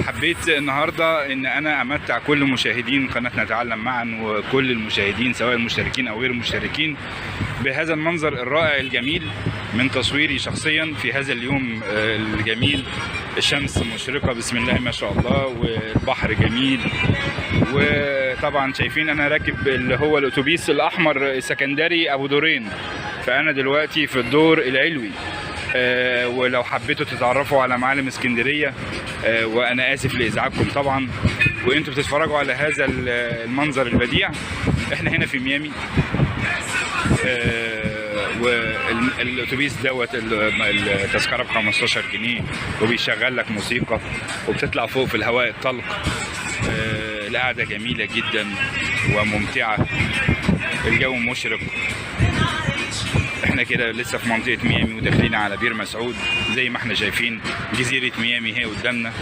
حبيت النهارده ان انا امتع كل مشاهدين قناه نتعلم معا وكل المشاهدين سواء المشتركين او غير المشتركين بهذا المنظر الرائع الجميل من تصويري شخصيا في هذا اليوم الجميل. الشمس مشرقه بسم الله ما شاء الله والبحر جميل، وطبعا شايفين انا راكب اللي هو الاتوبيس الاحمر السكندري ابو دورين، فانا دلوقتي في الدور العلوي. ولو حبيتوا تتعرفوا على معالم اسكندريه وانا اسف لازعاجكم طبعا وانتوا بتتفرجوا على هذا المنظر البديع. احنا هنا في ميامي، والاتوبيس دوت التذكره ب 15 جنيه وبيشغل لك موسيقى وبتطلع فوق في الهواء الطلق. القعده جميله جدا وممتعه، الجو مشرق. احنا كده لسه في منطقه ميامي وداخلين على بير مسعود زي ما احنا شايفين، جزيره ميامي هي قدامنا.